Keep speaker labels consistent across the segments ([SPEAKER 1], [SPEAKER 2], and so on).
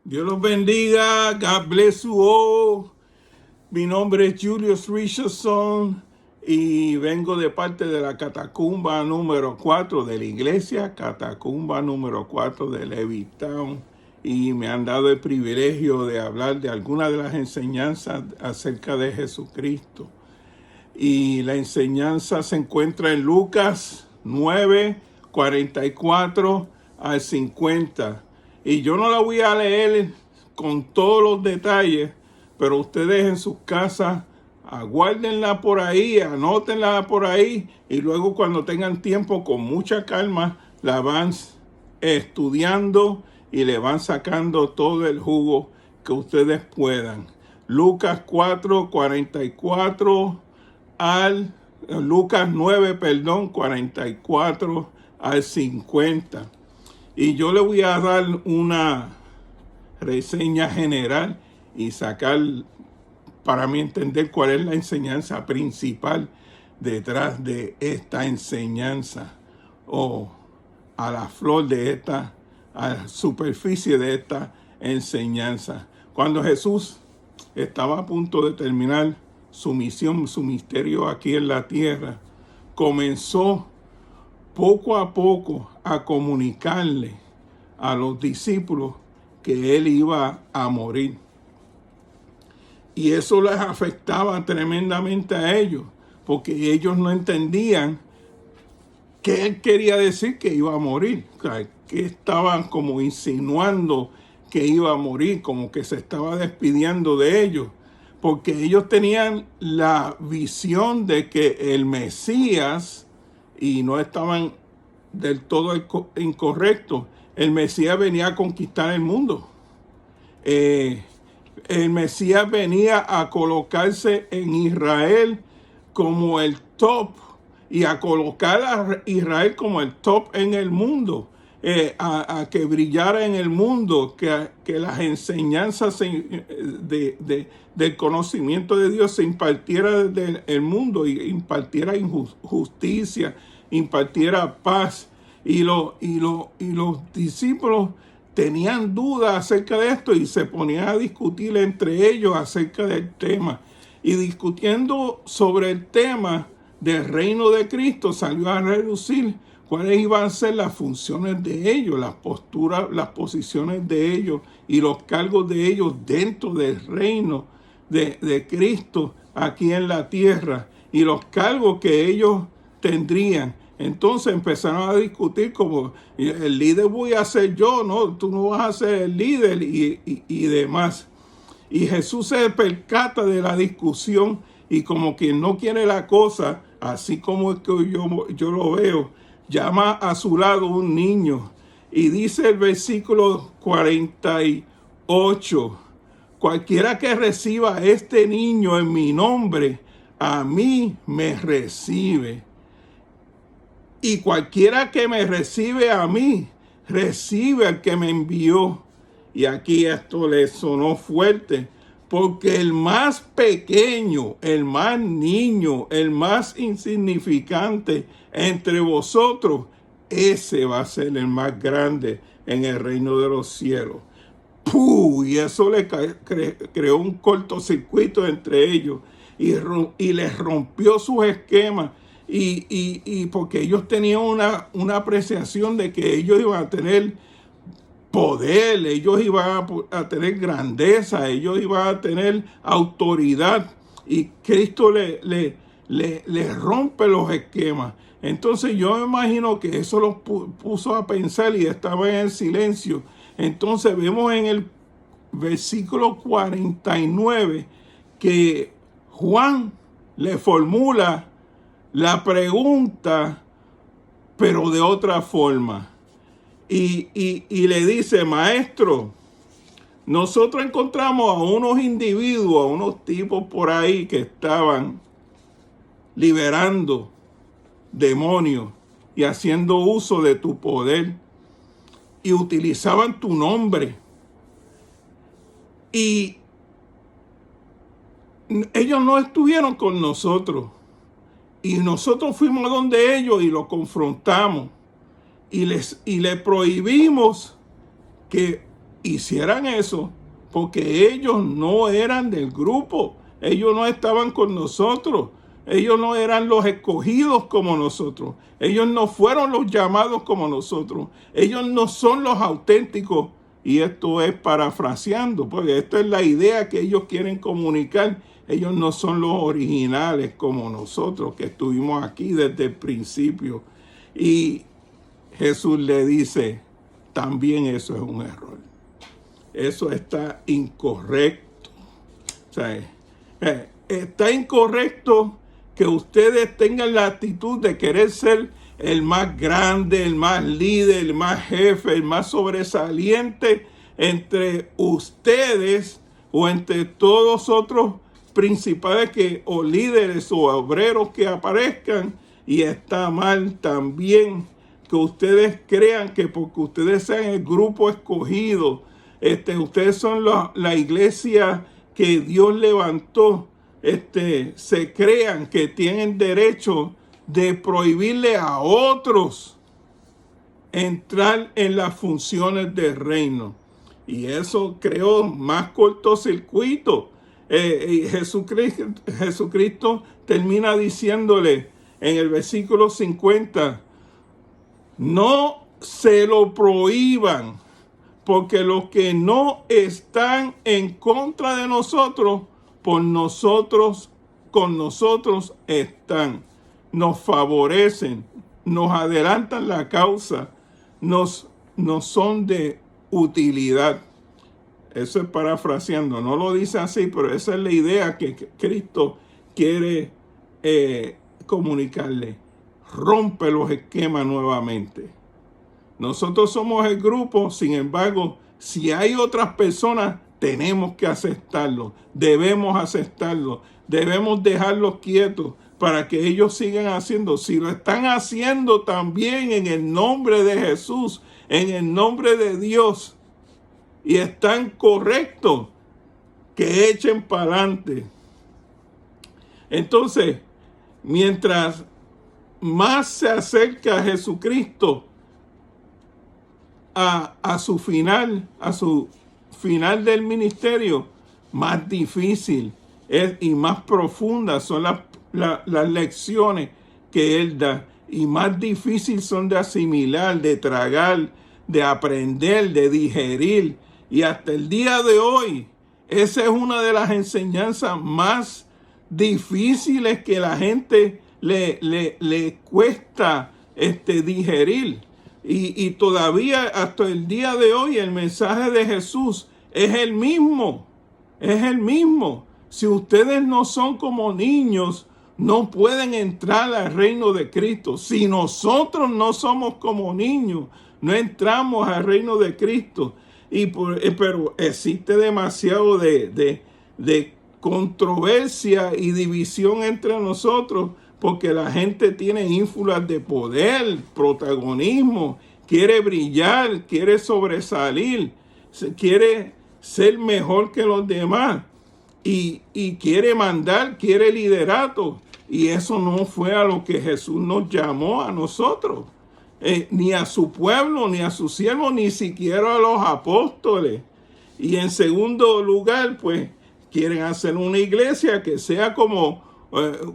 [SPEAKER 1] Dios los bendiga. God bless you all. Mi nombre es Julius Richardson y vengo de parte de la catacumba número 4 de la iglesia, catacumba número 4 de Levittown. Y me han dado el privilegio de hablar de algunas de las enseñanzas acerca de Jesucristo. Y la enseñanza se encuentra en Lucas 9, 44 al 50. Y yo no la voy a leer con todos los detalles, pero ustedes en sus casas aguárdenla por ahí, anótenla por ahí, y luego cuando tengan tiempo, con mucha calma, la van estudiando y le van sacando todo el jugo que ustedes puedan. Lucas 4, 44 al Lucas 9, 44 al 50. Y yo le voy a dar una reseña general y sacar, para mí entender, cuál es la enseñanza principal detrás de esta enseñanza, o a la flor de esta, a la superficie de esta enseñanza. Cuando Jesús estaba a punto de terminar su misión, su misterio aquí en la tierra, comenzó poco a poco a comunicarle a los discípulos que él iba a morir. Y eso les afectaba tremendamente a ellos, porque ellos no entendían qué él quería decir que iba a morir, que estaban como insinuando que iba a morir, como que se estaba despidiendo de ellos, porque ellos tenían la visión de que el Mesías, y no estaban del todo incorrectos, el Mesías venía a conquistar el mundo. El Mesías venía a colocarse en Israel como el top, y a colocar a Israel como el top en el mundo, a que brillara en el mundo, que las enseñanzas del conocimiento de Dios se impartiera desde el mundo, y impartiera justicia, impartiera paz. Y los discípulos tenían dudas acerca de esto y se ponían a discutir entre ellos acerca del tema. Y discutiendo sobre el tema del reino de Cristo, salió a relucir cuáles iban a ser las funciones de ellos, las posturas, las posiciones de ellos y los cargos de ellos dentro del reino de Cristo aquí en la tierra, y los cargos que ellos tendrían. Entonces empezaron a discutir como: el líder voy a ser yo, no, tú no vas a ser el líder, y demás. Y Jesús se percata de la discusión, y como quien no quiere la cosa, así como es que yo lo veo, llama a su lado un niño, y dice el versículo 48: cualquiera que reciba a este niño en mi nombre, a mí me recibe. Y cualquiera que me recibe a mí, recibe al que me envió. Y aquí esto le sonó fuerte, porque el más pequeño, el más niño, el más insignificante entre vosotros, ese va a ser el más grande en el reino de los cielos. ¡Puh! Y eso le creó un cortocircuito entre ellos, y les rompió sus esquemas. Y porque ellos tenían una apreciación de que ellos iban a tener poder, ellos iban a tener grandeza, ellos iban a tener autoridad, y Cristo le rompe los esquemas. Entonces yo me imagino que eso los puso a pensar, y estaban en silencio. Entonces vemos en el versículo 49 que Juan le formula la pregunta, pero de otra forma. Y le dice: maestro, nosotros encontramos a unos individuos, a unos tipos por ahí que estaban liberando demonios y haciendo uso de tu poder, y utilizaban tu nombre. Y ellos no estuvieron con nosotros. Y nosotros fuimos a donde ellos y los confrontamos. Y le prohibimos que hicieran eso, porque ellos no eran del grupo, ellos no estaban con nosotros, ellos no eran los escogidos como nosotros, ellos no fueron los llamados como nosotros, ellos no son los auténticos. Y esto es parafraseando, porque esta es la idea que ellos quieren comunicar. Ellos no son los originales como nosotros, que estuvimos aquí desde el principio. Y Jesús le dice, también eso es un error. Eso está incorrecto. O sea, está incorrecto que ustedes tengan la actitud de querer ser el más grande, el más líder, el más jefe, el más sobresaliente entre ustedes o entre todos otros principales o líderes o obreros que aparezcan. Y está mal también que ustedes crean que porque ustedes sean el grupo escogido, ustedes son la iglesia que Dios levantó, se crean que tienen derecho de prohibirle a otros entrar en las funciones del reino. Y eso creó más cortocircuito. Jesucristo termina diciéndole en el versículo 50, no se lo prohíban, porque los que no están en contra de nosotros, por nosotros, con nosotros están. Nos favorecen, nos adelantan la causa, nos son de utilidad. Eso es parafraseando, no lo dice así, pero esa es la idea que Cristo quiere comunicarle. Rompe los esquemas nuevamente. Nosotros somos el grupo, sin embargo, si hay otras personas, tenemos que aceptarlo, debemos aceptarlo, debemos dejarlos quietos para que ellos sigan haciendo. Si lo están haciendo también en el nombre de Jesús, en el nombre de Dios, y están correctos, que echen para adelante. Entonces, mientras más se acerca a Jesucristo a su final del ministerio, más difícil es y más profundas son las lecciones que Él da, y más difícil son de asimilar, de tragar, de aprender, de digerir. Y hasta el día de hoy, esa es una de las enseñanzas más difíciles que la gente le cuesta digerir. Y todavía hasta el día de hoy el mensaje de Jesús es el mismo. Es el mismo. Si ustedes no son como niños, no pueden entrar al reino de Cristo. Si nosotros no somos como niños, no entramos al reino de Cristo. Pero existe demasiado de controversia y división entre nosotros, porque la gente tiene ínfulas de poder, protagonismo, quiere brillar, quiere sobresalir, quiere ser mejor que los demás y quiere mandar, quiere liderato. Y eso no fue a lo que Jesús nos llamó a nosotros, ni a su pueblo, ni a sus siervos, ni siquiera a los apóstoles. Y en segundo lugar, pues quieren hacer una iglesia que sea como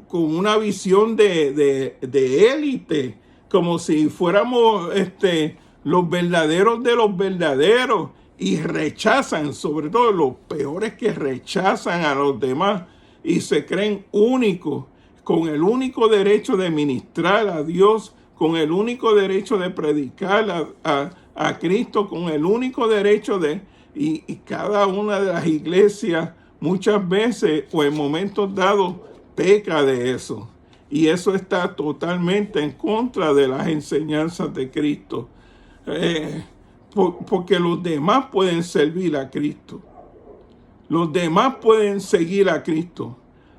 [SPEAKER 1] con una visión de élite, como si fuéramos los verdaderos de los verdaderos, y rechazan, sobre todo los peores, que rechazan a los demás y se creen únicos, con el único derecho de ministrar a Dios, con el único derecho de predicar a Cristo, con el único derecho y cada una de las iglesias muchas veces o en momentos dados peca de eso. Y eso está totalmente en contra de las enseñanzas de Cristo. Porque los demás pueden servir a Cristo. Los demás pueden seguir a Cristo,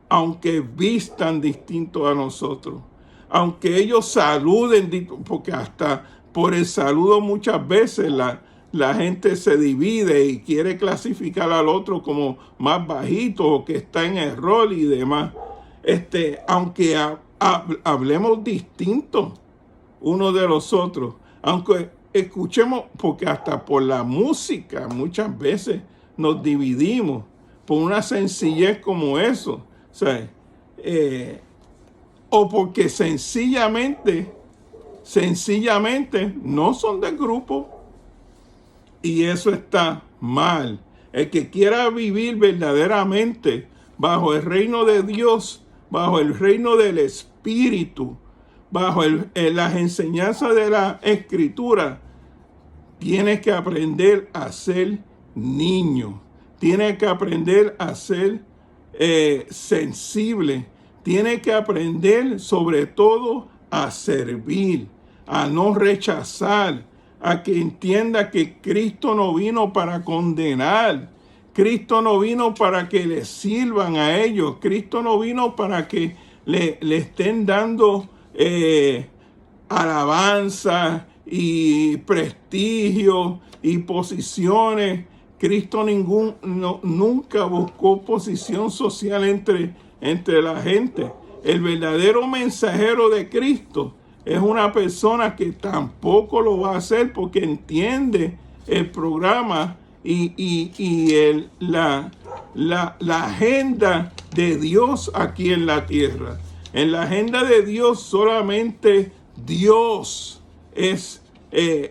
[SPEAKER 1] aunque vistan distinto a nosotros. Aunque ellos saluden, porque hasta por el saludo muchas veces la gente se divide y quiere clasificar al otro como más bajito o que está en error y demás. Aunque hablemos distintos unos de los otros, aunque escuchemos, porque hasta por la música muchas veces nos dividimos por una sencillez como eso. O sea, o porque sencillamente no son del grupo, y eso está mal. El que quiera vivir verdaderamente bajo el reino de Dios, bajo el reino del Espíritu, bajo las enseñanzas de la Escritura, tiene que aprender a ser niño, tiene que aprender a ser sensible, tiene que aprender sobre todo a servir, a no rechazar, a que entienda que Cristo no vino para condenar, Cristo no vino para que le sirvan a ellos, Cristo no vino para que le estén dando alabanza y prestigio y posiciones. Cristo nunca buscó posición social entre la gente. El verdadero mensajero de Cristo es una persona que tampoco lo va a hacer porque entiende el programa y la agenda de Dios aquí en la tierra. En la agenda de Dios solamente Dios es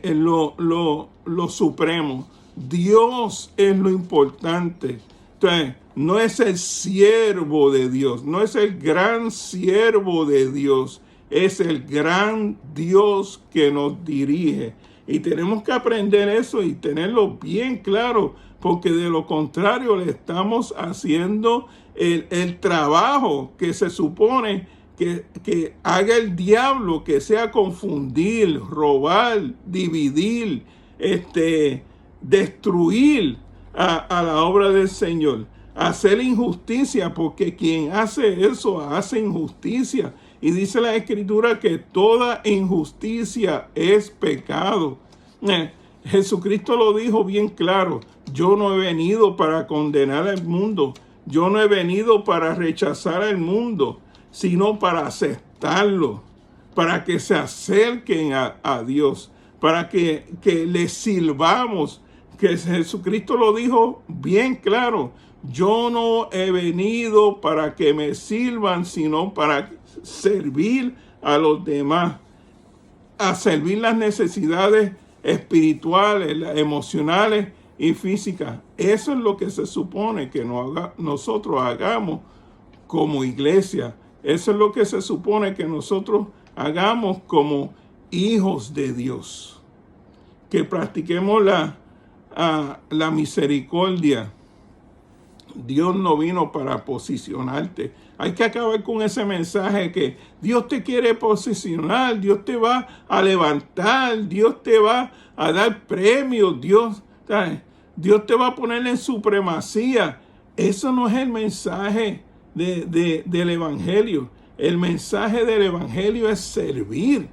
[SPEAKER 1] lo supremo. Dios es lo importante. Entonces, no es el siervo de Dios, no es el gran siervo de Dios, es el gran Dios que nos dirige. Y tenemos que aprender eso y tenerlo bien claro, porque de lo contrario le estamos haciendo el trabajo que se supone que haga el diablo, que sea confundir, robar, dividir, destruir a la obra del Señor, hacer injusticia, porque quien hace eso hace injusticia. Y dice la Escritura que toda injusticia es pecado. Jesucristo lo dijo bien claro: yo no he venido para condenar al mundo, yo no he venido para rechazar al mundo, sino para aceptarlo, para que se acerquen a Dios, para que le sirvamos. Que Jesucristo lo dijo bien claro: yo no he venido para que me sirvan, sino para servir a los demás, a servir las necesidades espirituales, emocionales y físicas. Eso es lo que se supone que nosotros hagamos como iglesia. Eso es lo que se supone que nosotros hagamos como hijos de Dios. Que practiquemos la misericordia. Dios no vino para posicionarte. Hay que acabar con ese mensaje que Dios te quiere posicionar, Dios te va a levantar, Dios te va a dar premios, Dios te va a poner en supremacía. Eso no es el mensaje del Evangelio. El mensaje del Evangelio es servir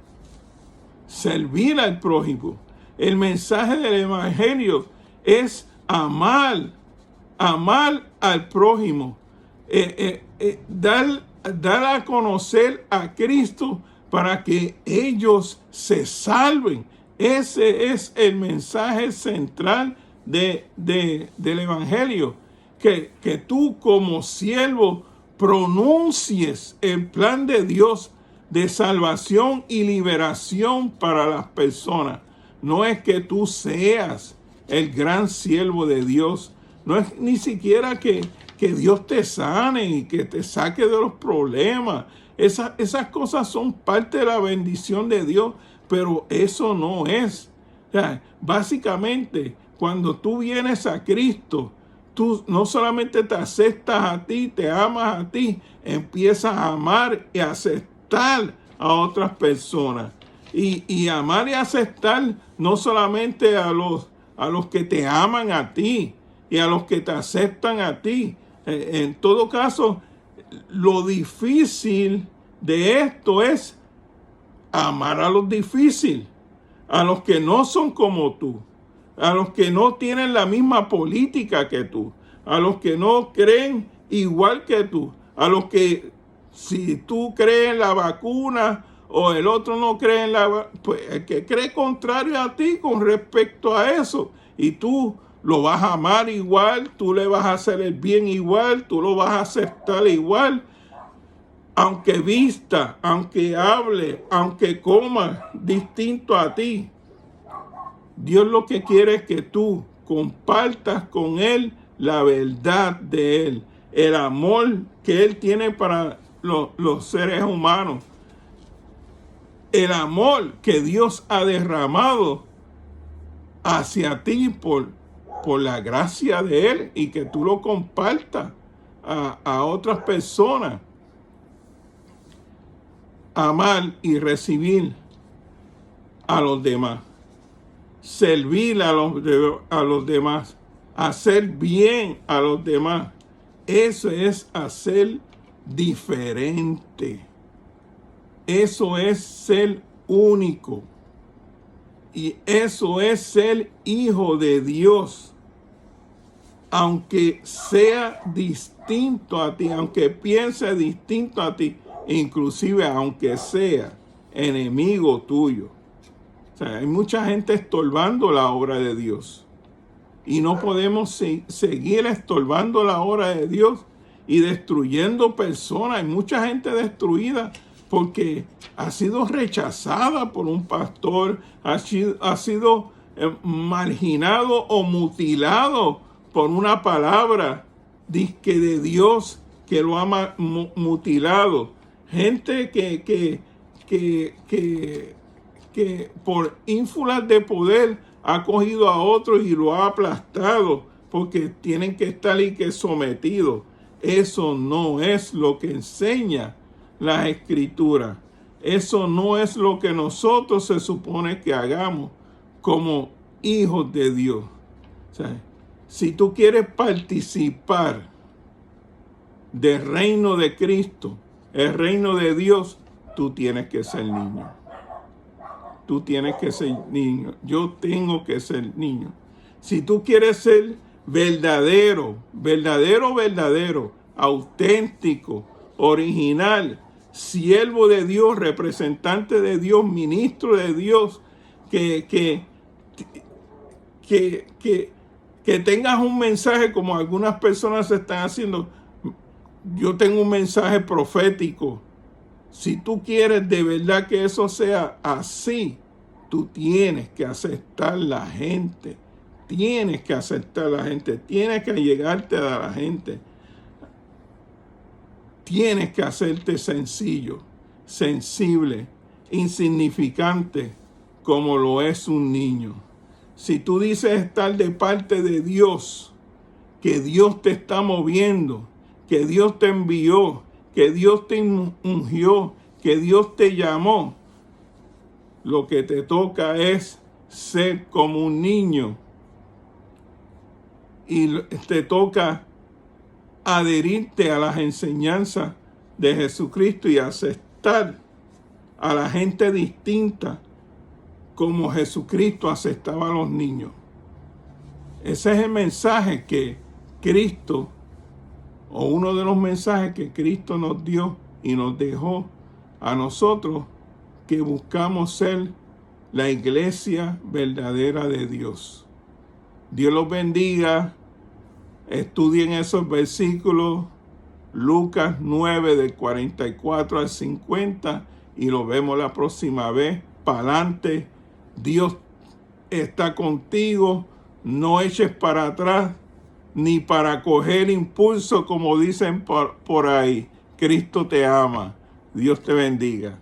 [SPEAKER 1] al prójimo. El mensaje del Evangelio es amar al prójimo, dar a conocer a Cristo para que ellos se salven. Ese es el mensaje central del Evangelio, que tú como siervo pronuncies el plan de Dios de salvación y liberación para las personas. No es que tú seas el gran siervo de Dios, no es ni siquiera que Dios te sane y que te saque de los problemas. Esas cosas son parte de la bendición de Dios, pero eso no es. O sea, básicamente, cuando tú vienes a Cristo, tú no solamente te aceptas a ti, te amas a ti, empiezas a amar y a aceptar a otras personas. Y amar y aceptar no solamente a los que te aman a ti y a los que te aceptan a ti. En todo caso, lo difícil de esto es amar a los difíciles, a los que no son como tú, a los que no tienen la misma política que tú, a los que no creen igual que tú, a los que si tú crees en la vacuna o el otro no cree en la... Pues el que cree contrario a ti con respecto a eso, y tú lo vas a amar igual, tú le vas a hacer el bien igual, tú lo vas a aceptar igual, aunque vista, aunque hable, aunque coma distinto a ti. Dios lo que quiere es que tú compartas con Él la verdad de Él, el amor que Él tiene para los seres humanos, el amor que Dios ha derramado hacia ti por la gracia de Él, y que tú lo compartas a otras personas. Amar y recibir a los demás, servir a los demás, hacer bien a los demás. Eso es hacer diferente. Eso es ser único. Y eso es ser hijo de Dios. Aunque sea distinto a ti, aunque piense distinto a ti, inclusive aunque sea enemigo tuyo. O sea, hay mucha gente estorbando la obra de Dios. Y no podemos seguir estorbando la obra de Dios y destruyendo personas. Hay mucha gente destruida porque ha sido rechazada por un pastor, ha sido marginado o mutilado por una palabra disque de Dios que lo ha mutilado. Gente que por ínfulas de poder ha cogido a otros y lo ha aplastado porque tienen que estar y que sometidos. Eso no es lo que enseña la Escritura. Eso no es lo que nosotros se supone que hagamos como hijos de Dios. O sea, si tú quieres participar del reino de Cristo, el reino de Dios, tú tienes que ser niño. Tú tienes que ser niño. Yo tengo que ser niño. Si tú quieres ser verdadero, auténtico, original, siervo de Dios, representante de Dios, ministro de Dios, que tengas un mensaje como algunas personas están haciendo. Yo tengo un mensaje profético. Si tú quieres de verdad que eso sea así, tú tienes que aceptar la gente. Tienes que aceptar a la gente. Tienes que llegarte a la gente. Tienes que hacerte sencillo, sensible, insignificante, como lo es un niño. Si tú dices estar de parte de Dios, que Dios te está moviendo, que Dios te envió, que Dios te ungió, que Dios te llamó, lo que te toca es ser como un niño. Y te toca adherirte a las enseñanzas de Jesucristo y aceptar a la gente distinta como Jesucristo aceptaba a los niños. Ese es el mensaje que Cristo, o uno de los mensajes que Cristo nos dio y nos dejó a nosotros, que buscamos ser la iglesia verdadera de Dios. Dios los bendiga. Estudien esos versículos, Lucas 9 del 44 al 50, y lo vemos la próxima vez. Para adelante, Dios está contigo. No eches para atrás ni para coger impulso, como dicen por ahí. Cristo te ama. Dios te bendiga.